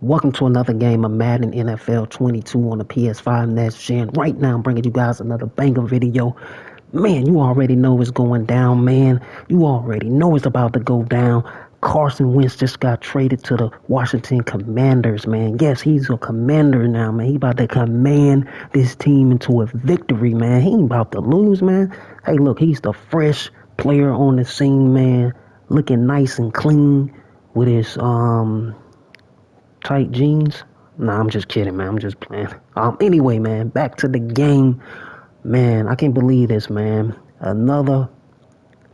Welcome to another game of Madden NFL 22 on the PS5 next gen. Right now, I'm bringing you guys another banger video. Man, you already know it's going down, man. You already know it's about to go down. Carson Wentz just got traded to the Washington Commanders, man. Yes, he's a commander now, man. He about to command this team into a victory, man. He ain't about to lose, man. Hey, look, he's the fresh player on the scene, man. Looking nice and clean with his tight jeans. Nah, I'm just kidding, man. I'm just playing. Anyway, man, back to the game. Man, I can't believe this, man. Another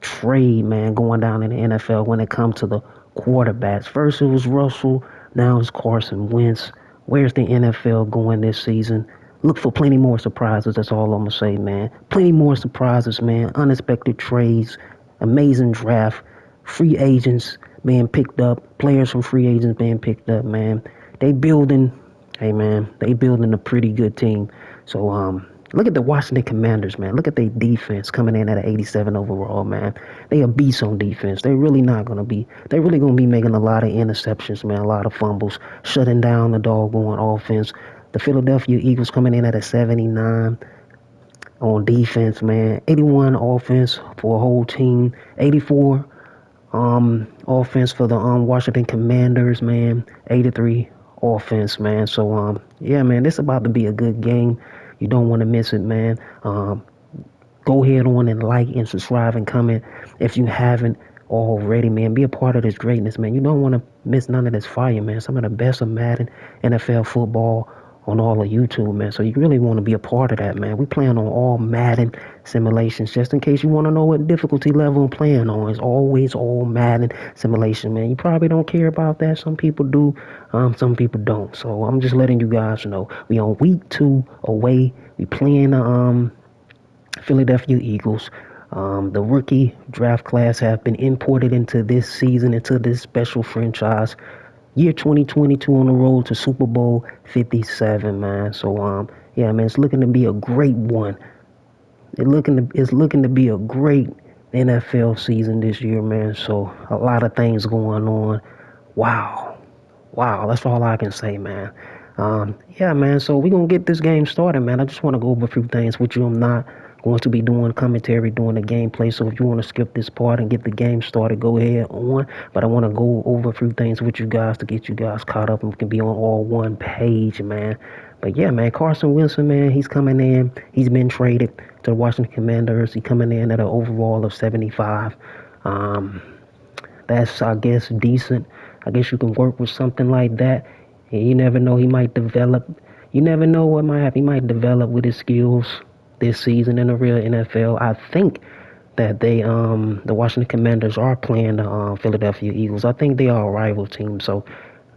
trade, man, going down in the NFL when it comes to the quarterbacks. First it was Russell, now it's Carson Wentz. Where's the NFL going this season? Look for plenty more surprises. That's all I'm gonna say, man. Plenty more surprises, man. Unexpected trades, amazing draft, free agents being picked up, players from free agents being picked up, man. They building, hey man, they building a pretty good team. So look at the Washington Commanders, man. Look at their defense coming in at an 87 overall, man. They a beast on defense. They're really gonna be making a lot of interceptions, man, a lot of fumbles, shutting down the doggone offense. The Philadelphia Eagles coming in at a 79 on defense, man. 81 offense for a whole team. 84 offense for the Washington Commanders, man. 83 offense, man. So yeah, man, this is about to be a good game. You don't want to miss it, man. Go ahead on and like and subscribe and comment if you haven't already, man. Be a part of this greatness, man. You don't want to miss none of this fire, man. Some of the best of Madden, NFL football on all of YouTube, man. So you really want to be a part of that, man. We playing on all Madden simulations. Just in case you want to know what difficulty level I'm playing on, it's always all Madden simulation, man. You probably don't care about that. Some people do, some people don't. So I'm just letting you guys know. We on week 2 away. We playing the Philadelphia Eagles. The rookie draft class have been imported into this season, into this special franchise. Year 2022 on the road to Super Bowl 57, man. So, yeah, man, it's looking to be a great one. It's looking to be a great NFL season this year, man. So, a lot of things going on. Wow. Wow, that's all I can say, man. Yeah, man, so we're going to get this game started, man. I just want to go over a few things with you. I'm not going to be doing commentary, doing the gameplay, so if you want to skip this part and get the game started, go ahead on. But I want to go over a few things with you guys to get you guys caught up and we can be on all one page, man. But yeah, man, Carson Wilson, man, he's coming in. He's been traded to the Washington Commanders. He's coming in at an overall of 75. That's, I guess, decent. I guess you can work with something like that. And you never know, he might develop. You never know what might happen. He might develop with his skills this season in the real NFL. I think that the Washington Commanders are playing the Philadelphia Eagles. I think they are a rival team, so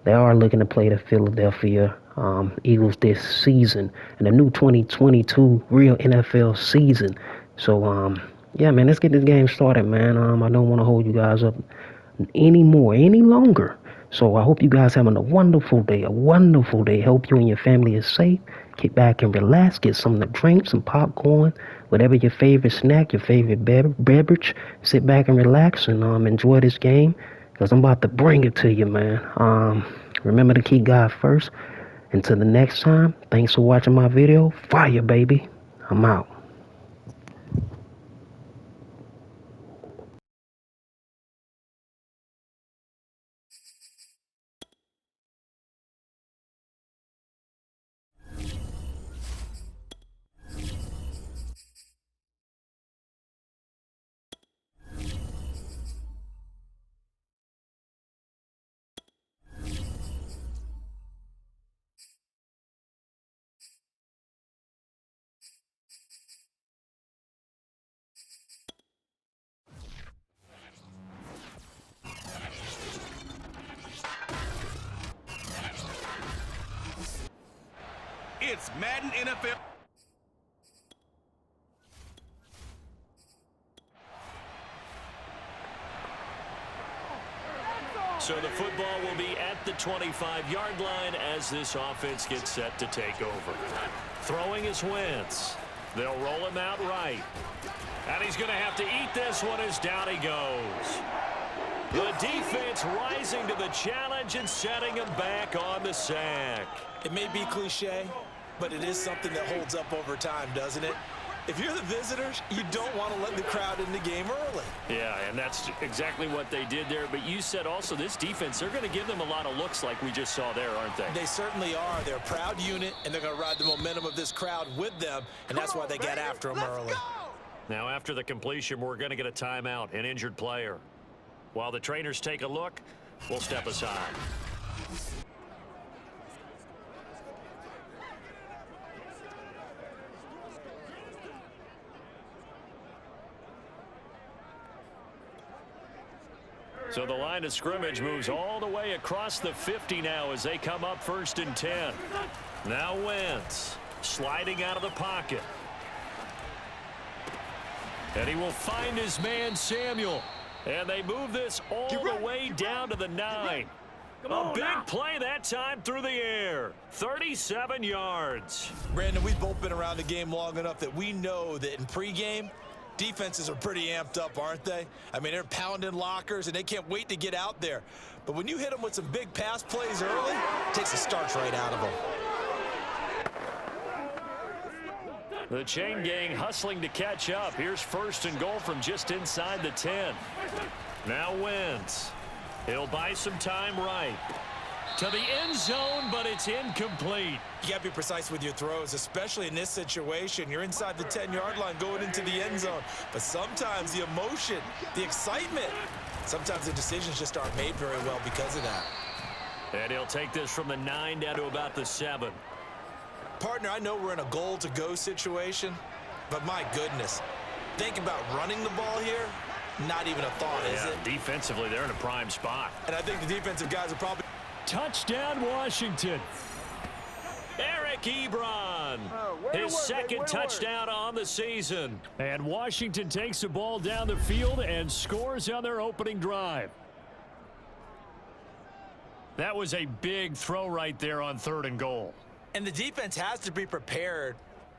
they are looking to play the Philadelphia Eagles this season in the new 2022 real NFL season. So yeah, man, let's get this game started, man. I don't want to hold you guys up any longer. So I hope you guys having a wonderful day, a wonderful day. Hope you and your family is safe. Get back and relax. Get something to drink, some popcorn, whatever your favorite snack, your favorite beverage. Sit back and relax and enjoy this game because I'm about to bring it to you, man. Remember to keep God first. Until the next time, thanks for watching my video. Fire, baby. I'm out. It's Madden NFL. So the football will be at the 25-yard line as this offense gets set to take over. Throwing is Wentz. They'll roll him out right. And he's going to have to eat this one as down he goes. The defense rising to the challenge and setting them back on the sack. It may be cliche, but it is something that holds up over time, doesn't it? If you're the visitors, you don't want to let the crowd in the game early. Yeah, and that's exactly what they did there. But you said also this defense, they're going to give them a lot of looks like we just saw there, aren't they? They certainly are. They're a proud unit, and they're going to ride the momentum of this crowd with them, and that's why they get after them early. Now, after the completion, we're going to get a timeout, an injured player. While the trainers take a look, we'll step aside. So the line of scrimmage moves all the way across the 50 now as they come up 1st and 10. Now Wentz sliding out of the pocket. And he will find his man Samuel. And they move this all the way down to the 9. A big play that time through the air. 37 yards. Brandon, we've both been around the game long enough that we know that in pregame, defenses are pretty amped up, aren't they? I mean, they're pounding lockers, and they can't wait to get out there. But when you hit them with some big pass plays early, it takes the starch right out of them. The chain gang hustling to catch up. Here's 1st and goal from just inside the 10. Now Wentz. He'll buy some time right. To the end zone, but it's incomplete. You got to be precise with your throws, especially in this situation. You're inside the 10-yard line going into the end zone. But sometimes the emotion, the excitement, sometimes the decisions just aren't made very well because of that. And he'll take this from the 9 down to about the 7. Partner, I know we're in a goal-to-go situation, but my goodness, think about running the ball here. Not even a thought, is it? Defensively, they're in a prime spot. And I think the defensive guys are probably... Touchdown, Washington. Eric Ebron, his second touchdown on the season. And Washington takes the ball down the field and scores on their opening drive. That was a big throw right there on 3rd and goal. And the defense has to be prepared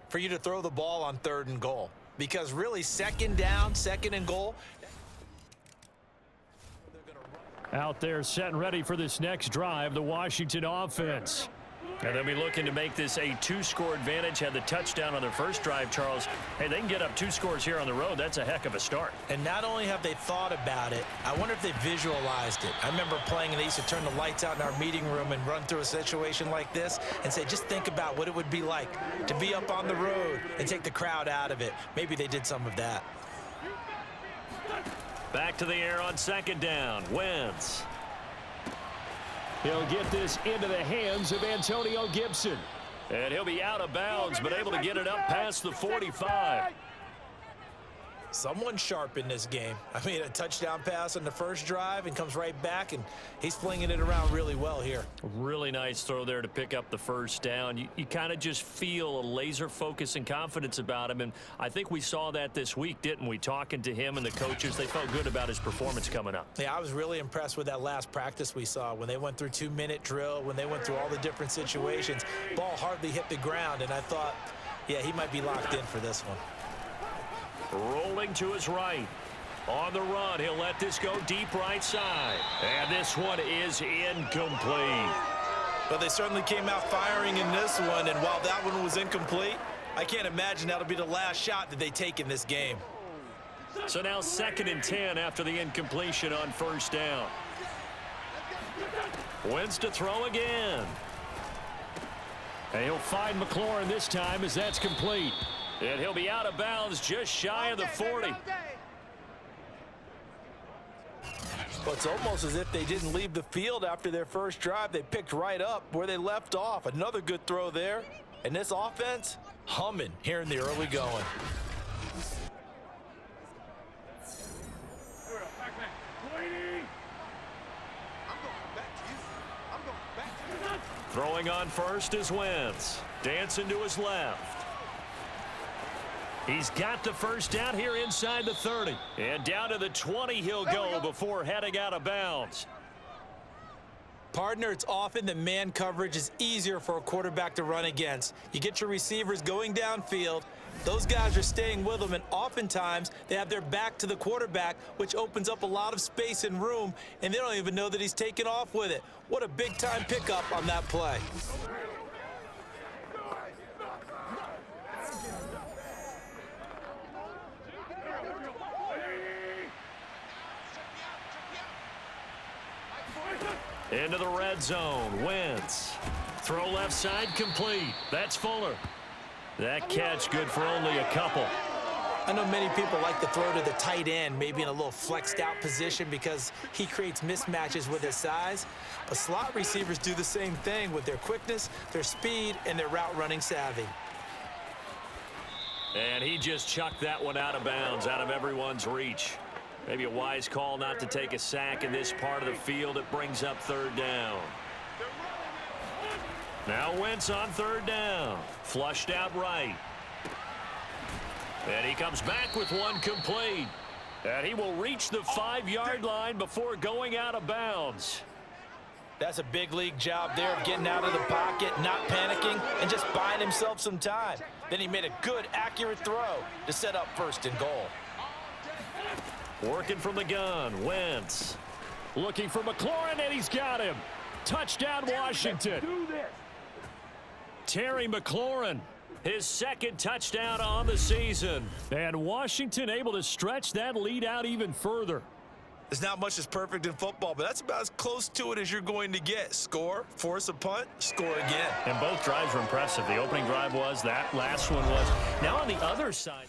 for you to throw the ball on 3rd and goal. Because really, 2nd down, 2nd and goal. Out there set and ready for this next drive, the Washington offense. And they'll be looking to make this a 2-score advantage. Had the touchdown on their first drive, Charles. Hey, they can get up 2 scores here on the road. That's a heck of a start. And not only have they thought about it, I wonder if they visualized it. I remember playing, and they used to turn the lights out in our meeting room and run through a situation like this and say, just think about what it would be like to be up on the road and take the crowd out of it. Maybe they did some of that. Back to the air on 2nd down. Wentz. He'll get this into the hands of Antonio Gibson. And he'll be out of bounds, but able to get it up past the 45. Someone sharp in this game. I mean, a touchdown pass on the first drive and comes right back, and he's flinging it around really well here. Really nice throw there to pick up the first down. You kind of just feel a laser focus and confidence about him, and I think we saw that this week, didn't we? Talking to him and the coaches, they felt good about his performance coming up. Yeah, I was really impressed with that last practice we saw when they went through 2-minute drill, when they went through all the different situations. Ball hardly hit the ground, and I thought, yeah, he might be locked in for this one. Rolling to his right. On the run, he'll let this go deep right side. And this one is incomplete. But they certainly came out firing in this one, and while that one was incomplete, I can't imagine that'll be the last shot that they take in this game. So now 2nd and 10 after the incompletion on 1st down. Wentz to throw again. And he'll find McLaurin this time as that's complete. And he'll be out of bounds just shy of the 40. Well, it's almost as if they didn't leave the field after their first drive. They picked right up where they left off. Another good throw there. And this offense, humming here in the early going. Throwing on first is Wentz. Dancing to his left. He's got the first down here inside the 30. And down to the 20 he'll go before heading out of bounds. Partner, it's often that man coverage is easier for a quarterback to run against. You get your receivers going downfield. Those guys are staying with them, and oftentimes they have their back to the quarterback, which opens up a lot of space and room, and they don't even know that he's taken off with it. What a big-time pickup on that play. Into the red zone, Wentz. Throw left side, complete. That's Fuller. That catch good for only a couple. I know many people like to throw to the tight end, maybe in a little flexed out position because he creates mismatches with his size. But slot receivers do the same thing with their quickness, their speed, and their route running savvy. And he just chucked that one out of bounds, out of everyone's reach. Maybe a wise call not to take a sack in this part of the field. It brings up third down. Now Wentz on third down. Flushed out right. And he comes back with one complete. And he will reach the 5-yard line before going out of bounds. That's a big league job there of getting out of the pocket, not panicking, and just buying himself some time. Then he made a good, accurate throw to set up first and goal. Working from the gun, Wentz. Looking for McLaurin, and he's got him. Touchdown, Washington. Terry McLaurin, his second touchdown on the season. And Washington able to stretch that lead out even further. There's not much that's perfect in football, but that's about as close to it as you're going to get. Score, force a punt, score again. And both drives were impressive. The opening drive was, that last one was. Now on the other side.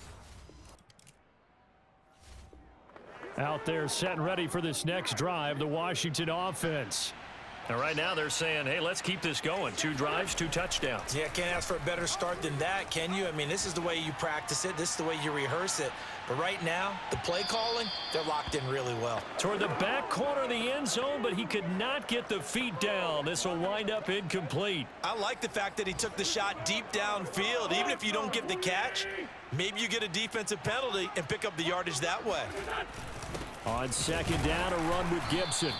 Out there set and ready for this next drive, the Washington offense. And right now they're saying, hey, let's keep this going. 2 drives, 2 touchdowns. Yeah, can't ask for a better start than that, can you? I mean, this is the way you practice it. This is the way you rehearse it. But right now, the play calling, they're locked in really well. Toward the back corner of the end zone, but he could not get the feet down. This will wind up incomplete. I like the fact that he took the shot deep downfield. Even if you don't get the catch, maybe you get a defensive penalty and pick up the yardage that way. On second down, a run with Gibson.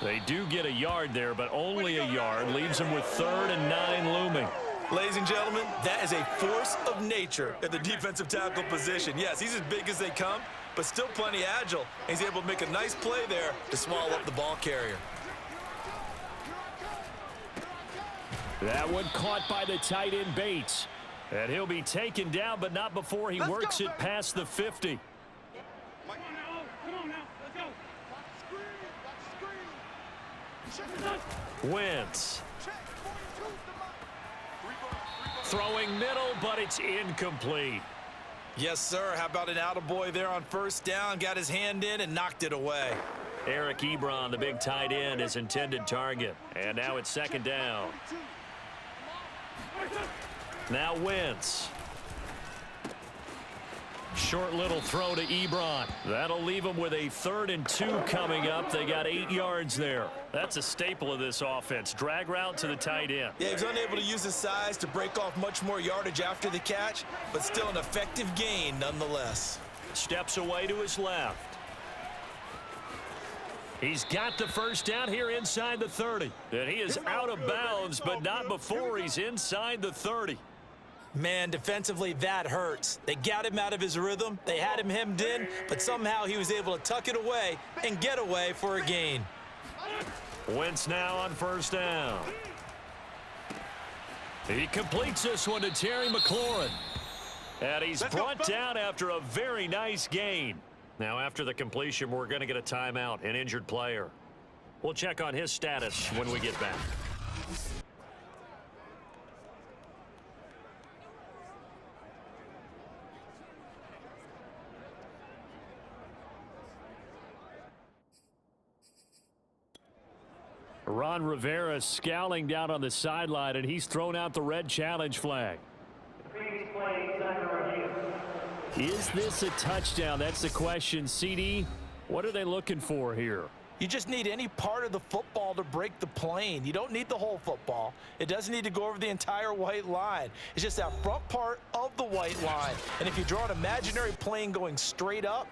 They do get a yard there, but only a yard. Leaves them with 3rd and 9 looming. Ladies and gentlemen, that is a force of nature at the defensive tackle position. Yes, he's as big as they come, but still plenty agile. He's able to make a nice play there to swallow up the ball carrier. That one caught by the tight end Bates. And he'll be taken down, but not before he works it past the 50. Wentz. Throwing middle, but it's incomplete. Yes, sir. How about an attaboy there on first down? Got his hand in and knocked it away. Eric Ebron, the big tight end, his intended target. And now it's second down. Now Wentz. Short little throw to Ebron. That'll leave him with a 3rd and 2 coming up. They got 8 yards there. That's a staple of this offense. Drag route to the tight end. Yeah, he was unable to use his size to break off much more yardage after the catch, but still an effective gain nonetheless. Steps away to his left. He's got the first down here inside the 30. And he is out of bounds, but not before he's inside the 30. Man, defensively, that hurts. They got him out of his rhythm. They had him hemmed in, but somehow he was able to tuck it away and get away for a gain. Wentz now on first down. He completes this one to Terry McLaurin. And he's brought down after a very nice gain. Now, after the completion, we're going to get a timeout, an injured player. We'll check on his status when we get back. Ron Rivera scowling down on the sideline, and he's thrown out the red challenge flag. Is this a touchdown? That's the question. CD, what are they looking for here? You just need any part of the football to break the plane. You don't need the whole football. It doesn't need to go over the entire white line. It's just that front part of the white line. And if you draw an imaginary plane going straight up,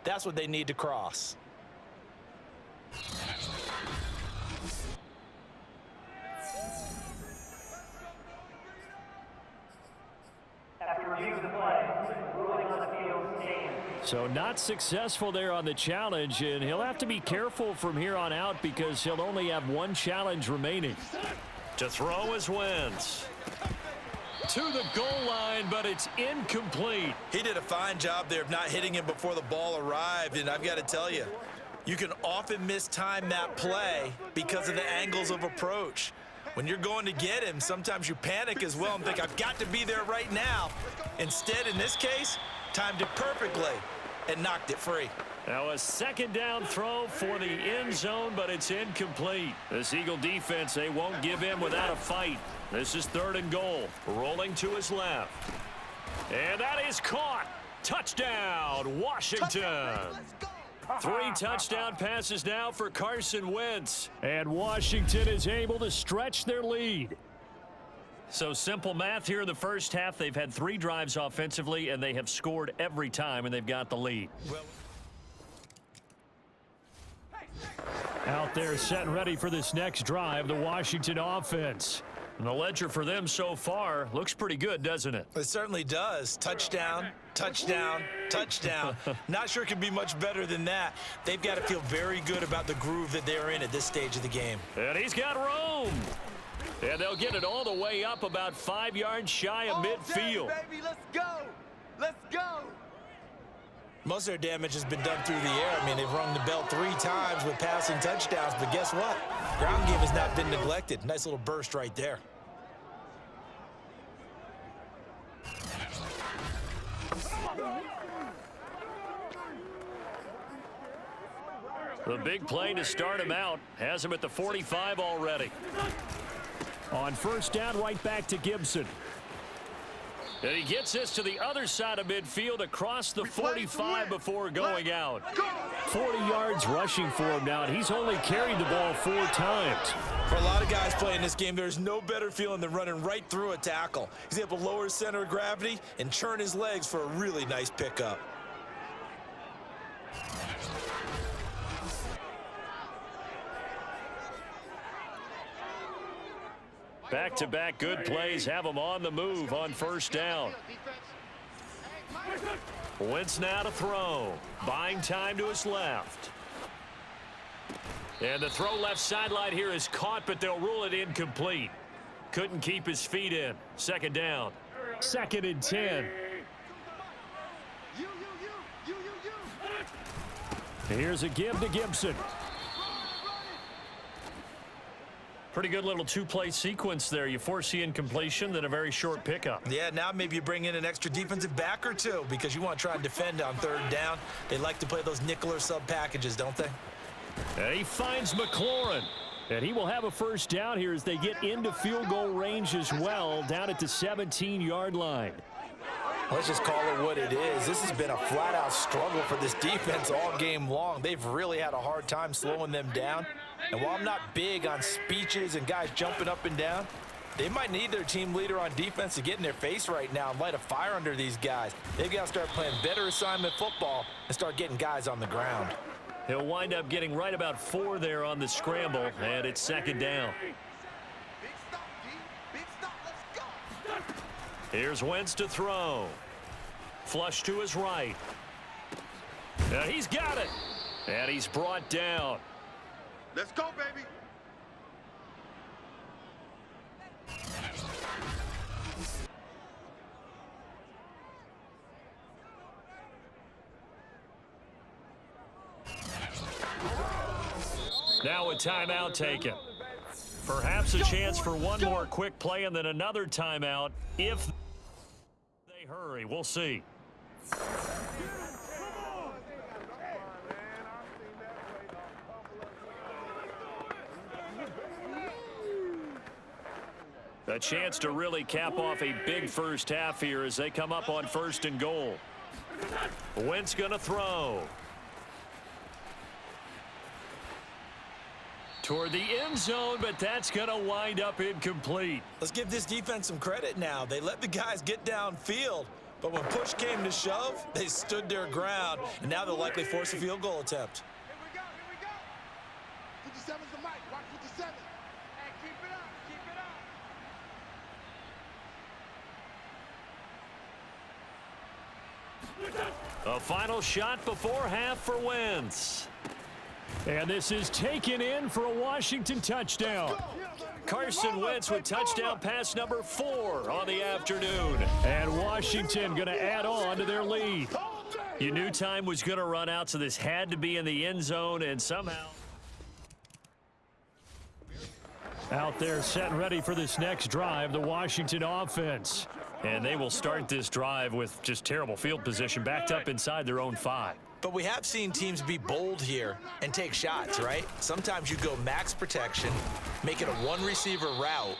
that's what they need to cross. So not successful there on the challenge, and he'll have to be careful from here on out because he'll only have one challenge remaining. To throw is Wentz. To the goal line, but it's incomplete. He did a fine job there of not hitting him before the ball arrived, and I've got to tell you, you can often mistime that play because of the angles of approach. When you're going to get him, sometimes you panic as well and think, I've got to be there right now. Instead, in this case, timed it perfectly and knocked it free. Now a second down throw for the end zone, but it's incomplete. This Eagle defense, they won't give in without a fight. This is 3rd and goal. Rolling to his left. And that is caught. Touchdown, Washington. 3 touchdown passes now for Carson Wentz. And Washington is able to stretch their lead. So simple math here in the first half. They've had 3 drives offensively, and they have scored every time, and they've got the lead. Out there set and ready for this next drive, the Washington offense. And the ledger for them so far looks pretty good, doesn't it? It certainly does. Touchdown, touchdown, touchdown. Not sure it can be much better than that. They've got to feel very good about the groove that they're in at this stage of the game. And he's got room. And they'll get it all the way up about 5 yards shy of midfield. Baby, let's go. Let's go. Most of their damage has been done through the air. I mean, they've rung the bell 3 times with passing touchdowns, but guess what? Ground game has not been neglected. Nice little burst right there. The big play to start him out has him at the 45 already. On first down, right back to Gibson. And he gets this to the other side of midfield across the 45 before going out. 40 yards rushing for him now, and he's only carried the ball 4 times. For a lot of guys playing this game, there's no better feeling than running right through a tackle. He's able to lower his center of gravity and churn his legs for a really nice pickup. Back-to-back good plays have him on the move on first down. Wentz now to throw. Buying time to his left. And the throw left sideline here is caught, but they'll rule it incomplete. Couldn't keep his feet in. Second down. 2nd and 10. Here's a give to Gibson. Pretty good little 2-play sequence there. You foresee incompletion, then a very short pickup. Yeah, now maybe you bring in an extra defensive back or 2 because you want to try and defend on 3rd down. They like to play those nickel or sub packages, don't they? And he finds McLaurin. And he will have a first down here as they get into field goal range as well, down at the 17-yard line. Let's just call it what it is. This has been a flat-out struggle for this defense all game long. They've really had a hard time slowing them down. And while I'm not big on speeches and guys jumping up and down, they might need their team leader on defense to get in their face right now and light a fire under these guys. They've got to start playing better assignment football and start getting guys on the ground. He'll wind up getting right about 4 there on the scramble, and it's 2nd down. Big stop, D. Big stop. Let's go. Here's Wentz to throw. Flush to his right. And he's got it. And he's brought down. Let's go, baby. Now a timeout taken. Perhaps a chance for one more quick play and then another timeout if they hurry. We'll see. A chance to really cap off a big first half here as they come up on 1st and goal. Wentz going to throw. Toward the end zone, but that's going to wind up incomplete. Let's give this defense some credit now. They let the guys get downfield, but when push came to shove, they stood their ground, and now they'll likely force a field goal attempt. Here we go. 57's the mic. Watch 57. Hey, keep it up. Keep it up. A final shot before half for Wentz. And this is taken in for a Washington touchdown. Carson Wentz with touchdown pass number 4 on the afternoon. And Washington going to add on to their lead. You knew time was going to run out, so this had to be in the end zone, and somehow... Out there set and ready for this next drive, the Washington offense. And they will start this drive with just terrible field position, backed up inside their own 5. But we have seen teams be bold here and take shots, right? Sometimes you go max protection, make it a one-receiver route,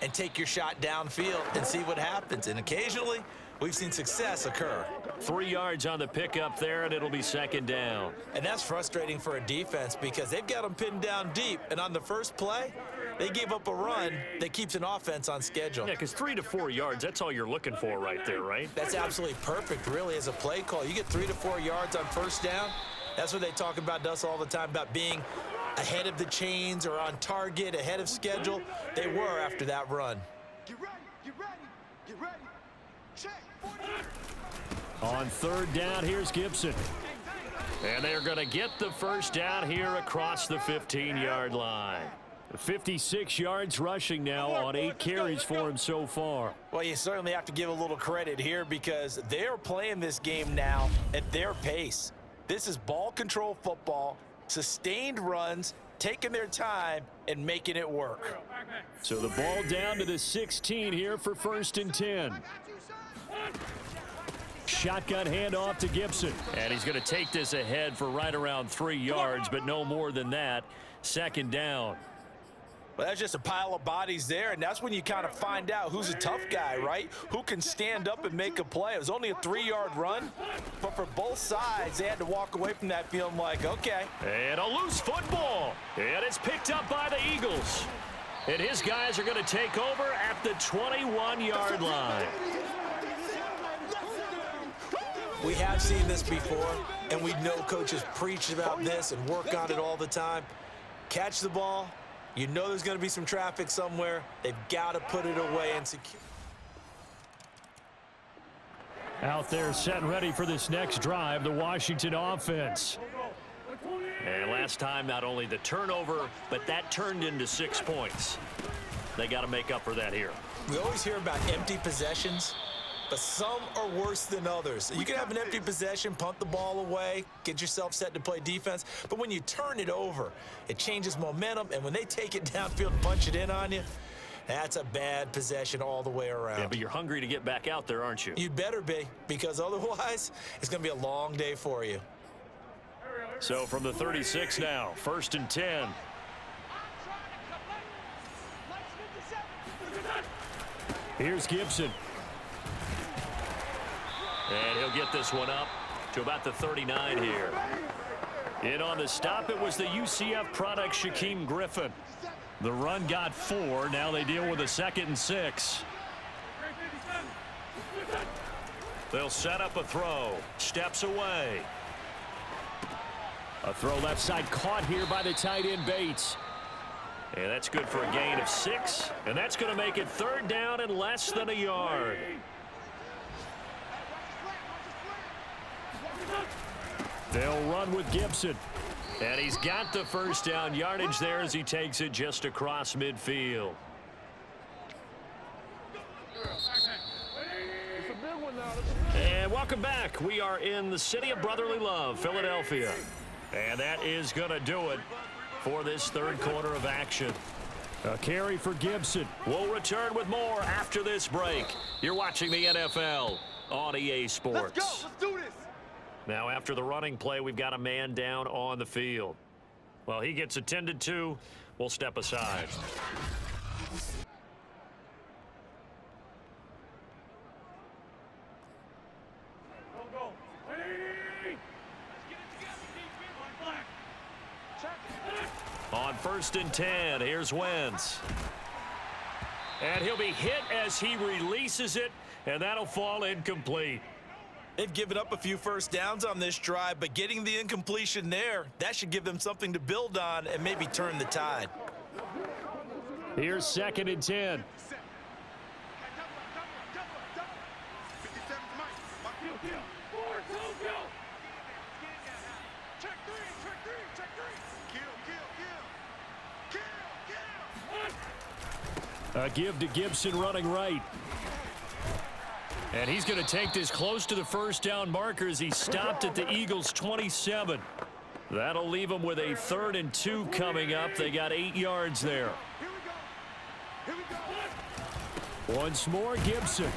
and take your shot downfield and see what happens. And occasionally, we've seen success occur. 3 yards on the pickup there, and it'll be second down. And that's frustrating for a defense because they've got them pinned down deep. And on the first play, they gave up a run that keeps an offense on schedule. Yeah, because 3 to 4 yards, that's all you're looking for right there, right? That's absolutely perfect, really, as a play call. You get 3 to 4 yards on first down. That's what they talk about us all the time, about being ahead of the chains or on target, ahead of schedule. They were after that run. Get ready, get ready, get ready. Check. On third down, here's Gibson. And they're going to get the first down here across the 15-yard line. 56 yards rushing now on 8 carries for him so far. Well, you certainly have to give a little credit here because they're playing this game now at their pace. This is ball control football, sustained runs, taking their time and making it work. So the ball down to the 16 here for 1st and 10. Shotgun handoff to Gibson. And he's going to take this ahead for right around 3 yards, but no more than that. Second down. Well, that's just a pile of bodies there, and that's when you kind of find out who's a tough guy, right? Who can stand up and make a play. It was only a 3-yard run, but for both sides, they had to walk away from that feeling like, okay. And a loose football. And it's picked up by the Eagles. And his guys are going to take over at the 21-yard line. We have seen this before, and we know coaches preach about this and work on it all the time. Catch the ball. You know there's going to be some traffic somewhere. They've got to put it away and secure. Out there set and ready for this next drive, the Washington offense. And last time, not only the turnover, but that turned into 6 points. They got to make up for that here. We always hear about empty possessions, but some are worse than others. You can have an empty possession, punt the ball away, get yourself set to play defense, but when you turn it over, it changes momentum, and when they take it downfield and punch it in on you, that's a bad possession all the way around. Yeah, but you're hungry to get back out there, aren't you? You'd better be, because otherwise, it's going to be a long day for you. So from the 36 now, 1st and 10. Here's Gibson. And he'll get this one up to about the 39 here. In on the stop, it was the UCF product, Shaquem Griffin. The run got 4. Now they deal with a 2nd and 6. They'll set up a throw. Steps away. A throw left side caught here by the tight end Bates. And that's good for a gain of 6. And that's going to make it 3rd down and less than a yard. They'll run with Gibson. And he's got the first down yardage there as he takes it just across midfield. And welcome back. We are in the city of brotherly love, Philadelphia. And that is going to do it for this 3rd quarter of action. A carry for Gibson. We'll return with more after this break. You're watching the NFL on EA Sports. Let's go. Let's do this. Now, after the running play, we've got a man down on the field. Well, he gets attended to. We'll step aside. On 1st and 10, here's Wentz. And he'll be hit as he releases it, and that'll fall incomplete. They've given up a few first downs on this drive, but getting the incompletion there, that should give them something to build on and maybe turn the tide. Here's 2nd and 10. A give to Gibson running right. And he's going to take this close to the first down marker as he stopped at the Eagles' 27. That'll leave them with a 3rd and 2 coming up. They got 8 yards there. Once more, Gibson.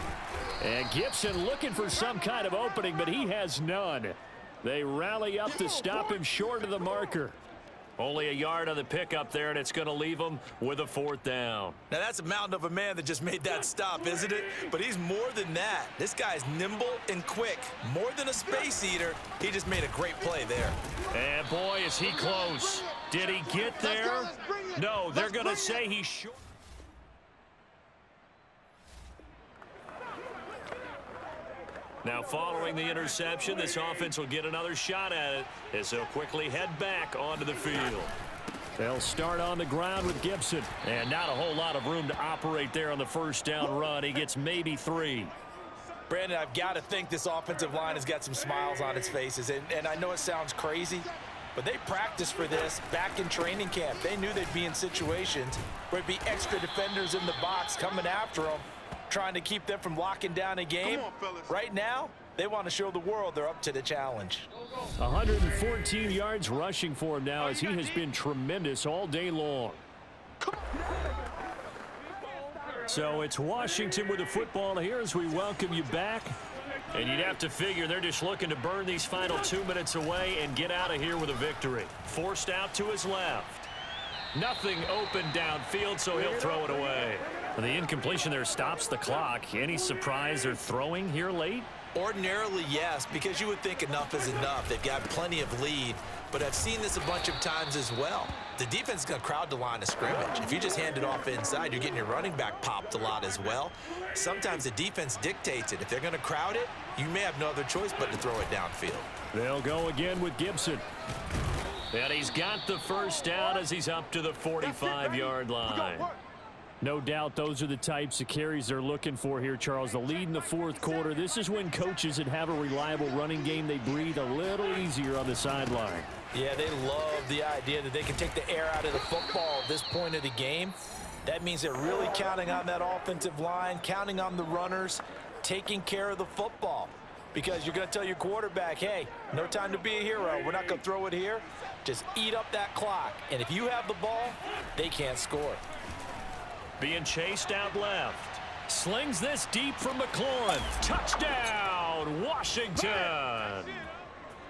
And Gibson looking for some kind of opening, but he has none. They rally up to stop him short of the marker. Only a yard on the pickup there, and it's going to leave him with a 4th down. Now, that's a mountain of a man that just made that stop, isn't it? But he's more than that. This guy's nimble and quick. More than a space eater, he just made a great play there. And, boy, is he close. Did he get there? No, they're going to say he's short. Now, following the interception, this offense will get another shot at it as they'll quickly head back onto the field. They'll start on the ground with Gibson. And not a whole lot of room to operate there on the first down run. He gets maybe 3. Brandon, I've got to think this offensive line has got some smiles on its faces. And I know it sounds crazy, but they practiced for this back in training camp. They knew they'd be in situations where it'd be extra defenders in the box coming after them, trying to keep them from locking down a game. Right now, they want to show the world they're up to the challenge. 114 yards rushing for him now as he has been tremendous all day long. So it's Washington with the football here as we welcome you back. And you'd have to figure they're just looking to burn these final 2 minutes away and get out of here with a victory. Forced out to his left. Nothing open downfield, so he'll throw it away. The incompletion there stops the clock. Any surprise they're throwing here late? Ordinarily, yes, because you would think enough is enough. They've got plenty of lead, but I've seen this a bunch of times as well. The defense is going to crowd the line of scrimmage. If you just hand it off inside, you're getting your running back popped a lot as well. Sometimes the defense dictates it. If they're going to crowd it, you may have no other choice but to throw it downfield. They'll go again with Gibson. And he's got the first down as he's up to the 45-yard line. No doubt those are the types of carries they're looking for here, Charles. The lead in the 4th quarter. This is when coaches that have a reliable running game, they breathe a little easier on the sideline. Yeah, they love the idea that they can take the air out of the football at this point of the game. That means they're really counting on that offensive line, counting on the runners, taking care of the football. Because you're going to tell your quarterback, hey, no time to be a hero. We're not going to throw it here. Just eat up that clock. And if you have the ball, they can't score. Being chased out left. Slings this deep from McLaurin. Touchdown, Washington.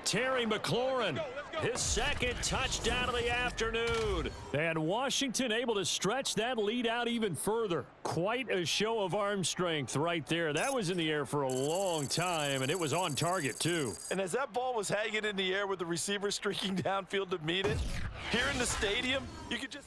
Terry McLaurin, his 2nd touchdown of the afternoon. And Washington able to stretch that lead out even further. Quite a show of arm strength right there. That was in the air for a long time, and it was on target, too. And as that ball was hanging in the air with the receiver streaking downfield to meet it, here in the stadium, you could just...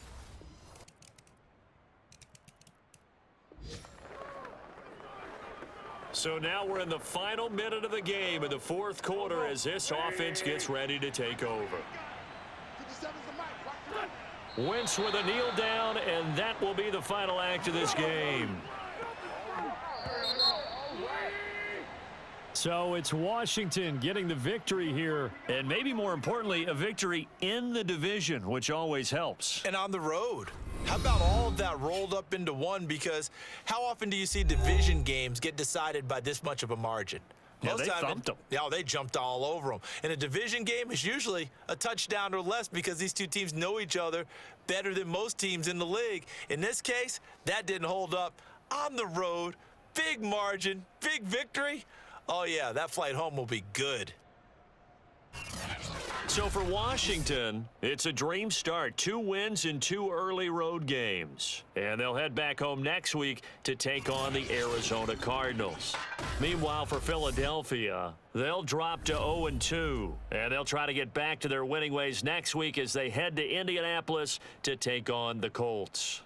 So now we're in the final minute of the game in the 4th quarter as this offense gets ready to take over. Wentz with a kneel down, and that will be the final act of this game. So it's Washington getting the victory here, and maybe more importantly, a victory in the division, which always helps. And on the road. How about all of that rolled up into one? Because how often do you see division games get decided by this much of a margin? Yeah, they thumped them. Yeah, they jumped all over them. And a division game is usually a touchdown or less because these two teams know each other better than most teams in the league. In this case, that didn't hold up. On the road, big margin, big victory. Oh, yeah, that flight home will be good. So for Washington, it's a dream start. 2 wins in 2 early road games. And they'll head back home next week to take on the Arizona Cardinals. Meanwhile, for Philadelphia, they'll drop to 0-2. And they'll try to get back to their winning ways next week as they head to Indianapolis to take on the Colts.